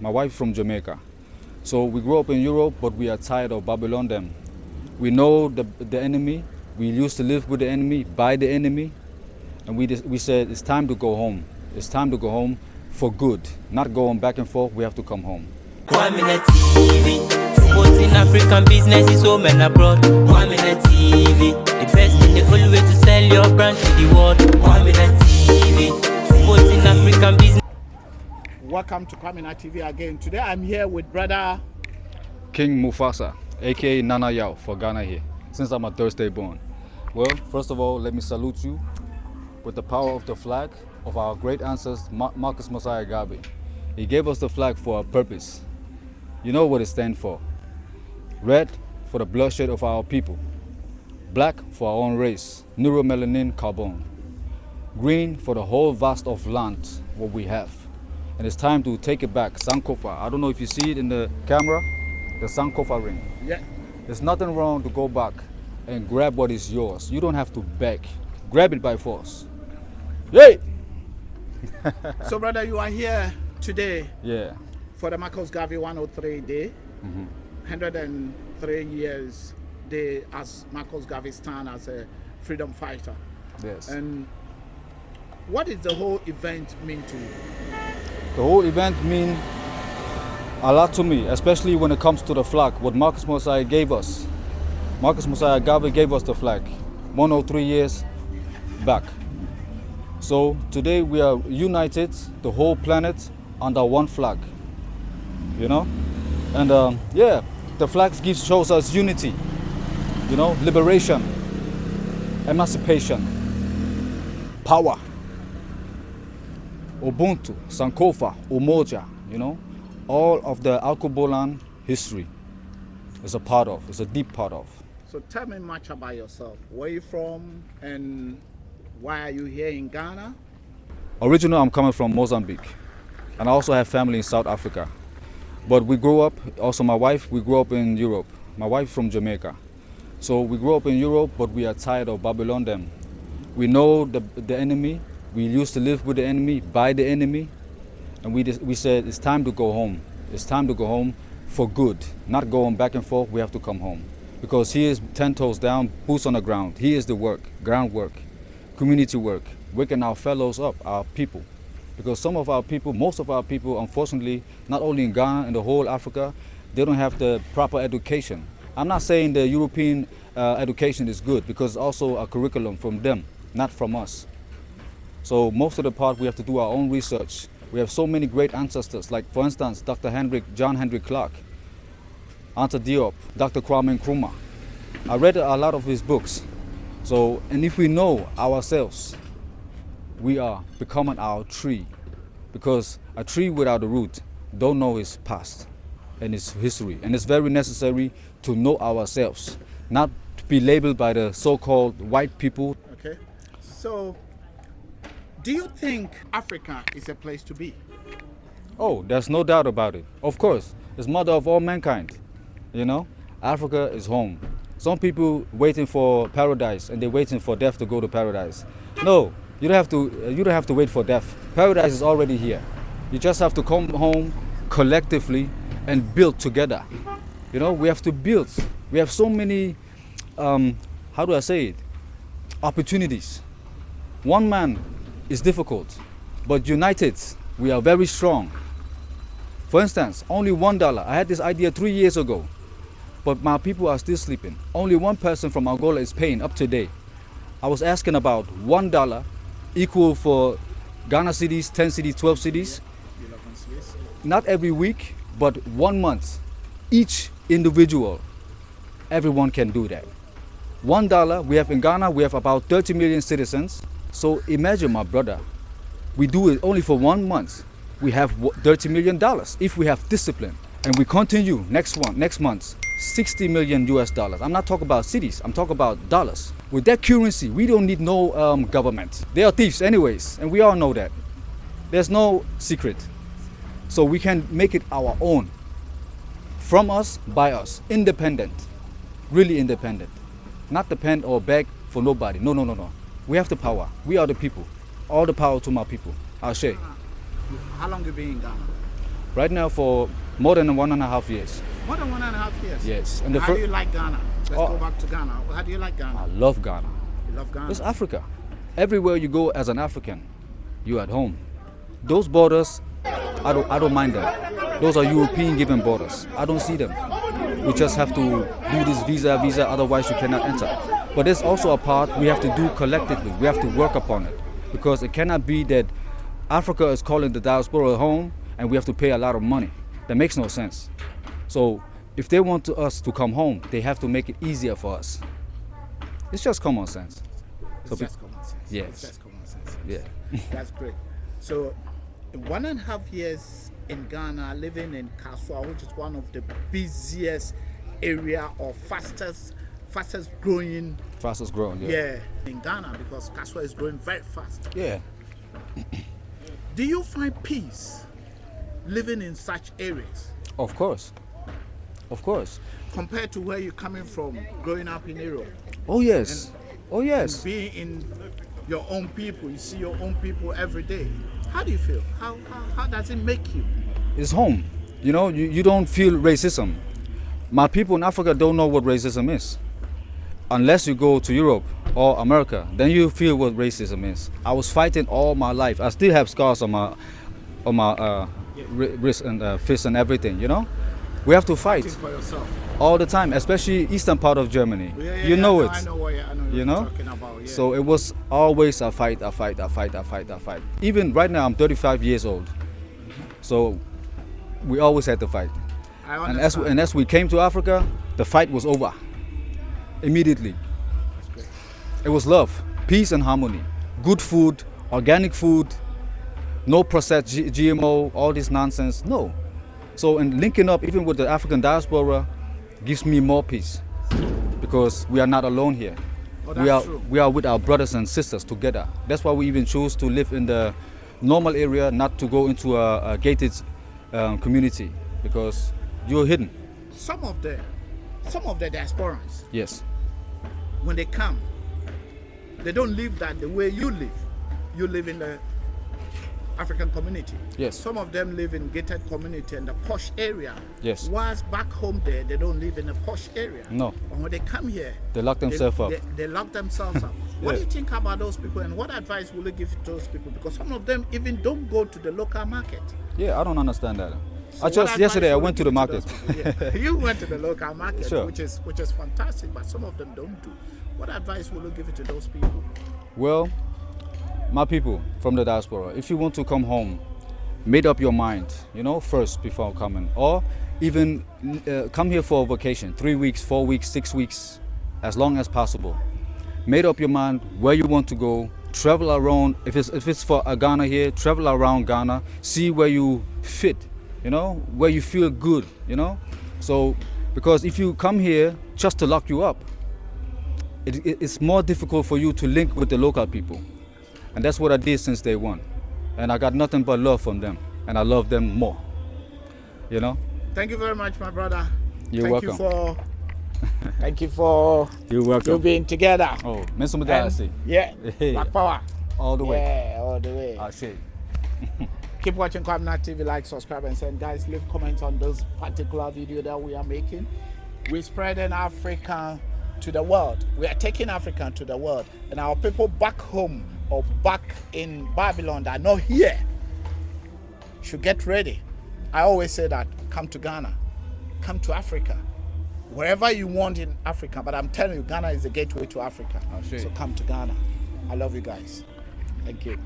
My wife from Jamaica. So we grew up in Europe, but we are tired of Babylon them. We know the enemy. We used to live with the enemy, by the enemy. And we said it's time to go home. It's time to go home for good. Not going back and forth, we have to come home. Kwaminat TV, promoting African businesses home and abroad. Kwaminat TV, the best in the full way to sell your brand to the world. Kwaminat TV, promoting African business. Welcome to Kwaminat TV again. Today I'm here with brother King Mufasa, aka Nana Yao for Ghana here, since I'm a Thursday born. Well, first of all, let me salute you with the power of the flag of our great ancestor Marcus Mosiah Garvey. He gave us the flag for a purpose. You know what it stands for. Red for the bloodshed of our people. Black for our own race, neuromelanin carbon. Green for the whole vast of land, what we have. And it's time to take it back, Sankofa. I don't know if you see it in the camera, the Sankofa ring. Yeah. There's nothing wrong to go back and grab what is yours. You don't have to beg. Grab it by force. Yay! So brother, you are here today Yeah. for the Marcus Garvey 103 Day, 103 years day as Marcus Garvey stand as a freedom fighter. Yes. And what does the whole event mean to you? The whole event means a lot to me, especially when it comes to the flag, what Marcus Mosiah gave us. Marcus Mosiah Garvey gave us the flag 103 years back. So today we are united, the whole planet, under one flag, you know? And yeah, the flag shows us unity, you know, liberation, emancipation, power, Ubuntu, Sankofa, Umoja, you know? All of the Alkebulan history is a part of, it's a deep part of. So tell me much about yourself. Where are you from and why are you here in Ghana? Originally, I'm coming from Mozambique, and I also have family in South Africa. But we grew up, also my wife, we grew up in Europe. My wife from Jamaica. So we grew up in Europe, but we are tired of Babylon them. We know the enemy. We used to live with the enemy, by the enemy. And we said it's time to go home. It's time to go home for good. Not going back and forth, we have to come home. Because he is 10 toes down, boots on the ground. He is the work, groundwork, community work, waking our fellows up, our people. Because some of our people, most of our people, unfortunately, not only in Ghana, in the whole Africa, they don't have the proper education. I'm not saying the European education is good, because it's also a curriculum from them, not from us. So most of the part, we have to do our own research. We have so many great ancestors, like for instance, Dr. John Hendrik Clark, Anta Diop, Dr. Kwame Nkrumah. I read a lot of his books. So, and if we know ourselves, we are becoming our tree. Because a tree without a root don't know its past and its history. And it's very necessary to know ourselves, not to be labeled by the so-called white people. Okay. So do you think Africa is a place to be? Oh, there's no doubt about it. Of course, it's mother of all mankind. You know, Africa is home. Some people waiting for paradise and they're waiting for death to go to paradise. No, you don't have to wait for death. Paradise is already here. You just have to come home collectively and build together. You know, we have to build. We have so many, how do I say it? Opportunities. One man is difficult, but united, we are very strong. For instance, only $1. I had this idea 3 years ago, but my people are still sleeping. Only one person from Angola is paying up to date. I was asking about $1 equal for Ghana cities, 10 cities, 12 cities. Not every week, but 1 month. Each individual, everyone can do that. $1, we have in Ghana, we have about 30 million citizens. So imagine, my brother, we do it only for 1 month. We have $30 million if we have discipline. And we continue next month, $60 million. I'm not talking about cities, I'm talking about dollars. With that currency, we don't need no government. They are thieves anyways, and we all know that. There's no secret. So we can make it our own. From us, by us, independent, really independent. Not depend or beg for nobody, no. We have the power, we are the people. All the power to my people, Ashe. How long have you been in Ghana? right now for more than 1.5 years. More than 1.5 years. Yes. And How do you like Ghana? Let's Oh. go back to Ghana. How do you like Ghana? I love Ghana. You love Ghana. It's Africa. Everywhere you go as an African, you're at home. Those borders, I don't mind them. Those are European given borders. I don't see them. We just have to do this visa, otherwise you cannot enter. But there's also a part we have to do collectively. We have to work upon it. Because it cannot be that Africa is calling the diaspora home and we have to pay a lot of money. That makes no sense. So if they want us to come home, they have to make it easier for us. It's just common sense. It's just common sense. Yes. It's just common sense. Yeah. That's great. So, in 1.5 years in Ghana, living in Kaswa, which is one of the busiest area or fastest growing. Fastest growing, Yeah, in Ghana, because Kaswa is growing very fast. Yeah. Do you find peace living in such areas Of course. Of course. compared to where you're coming from, growing up in Europe? Oh yes. Oh yes. Being in your own people, you see your own people every day. How do you feel? How does it make you? It's home. You know, you don't feel racism. My people in Africa don't know what racism is. Unless you go to Europe or America, then you feel what racism is. I was fighting all my life. I still have scars on my wrist and fist and everything, you know? We have to fight For yourself. all the time, especially eastern part of Germany. You know it. I know what You you're know? talking about. Yeah. So it was always a fight. Even right now, I'm 35 years old. So we always had to fight. I And understand. as we came to Africa, the fight was over. Immediately. It was love, peace and harmony. Good food, organic food, no processed GMO, all this nonsense. No. So in linking up even with the African diaspora gives me more peace. Because we are not alone here. Oh, that's true. We are with our brothers and sisters together. That's why we even choose to live in the normal area, not to go into a gated community, because you're hidden. Some of the diasporans, Yes. when they come, they don't live that the way you live. You live in the African community. Yes. Some of them live in gated community and the posh area. Yes. Whilst back home there, they don't live in a posh area. No. But when they come here, They lock themselves up. They lock themselves up. What do you think about those people, and what advice will you give to those people? Because some of them even don't go to the local market. Yeah, I don't understand that. So I what just advice yesterday I will you went to give the those market. people? Yeah. You went to the local market, Sure. which is fantastic, but some of them don't do. What advice will you give to those people? Well, my people from the diaspora, if you want to come home, made up your mind, you know, first before coming, or even come here for a vacation, 3 weeks, 4 weeks, 6 weeks, as long as possible. Made up your mind where you want to go, travel around. If it's for Ghana here, travel around Ghana, see where you fit, you know, where you feel good, you know. So, because if you come here just to lock you up, it's more difficult for you to link with the local people. And that's what I did since day one. And I got nothing but love from them. And I love them more. You know? Thank you very much, my brother. You're welcome. Thank you for You're welcome. you being together. Oh, Mr. And- Madasi. yeah, Hey. Black Power. All the way. Yeah, all the way. I see. Keep watching Kwaminat TV, like, subscribe, and send. Guys, leave comments on this particular video that we are making. We're spreading Africa to the world. We are taking Africa to the world. And our people back home or back in Babylon that are not here should get ready. I always say that, come to Ghana, come to Africa, wherever you want in Africa. But I'm telling you, Ghana is the gateway to Africa. I see. So come to Ghana. I love you guys. Thank you.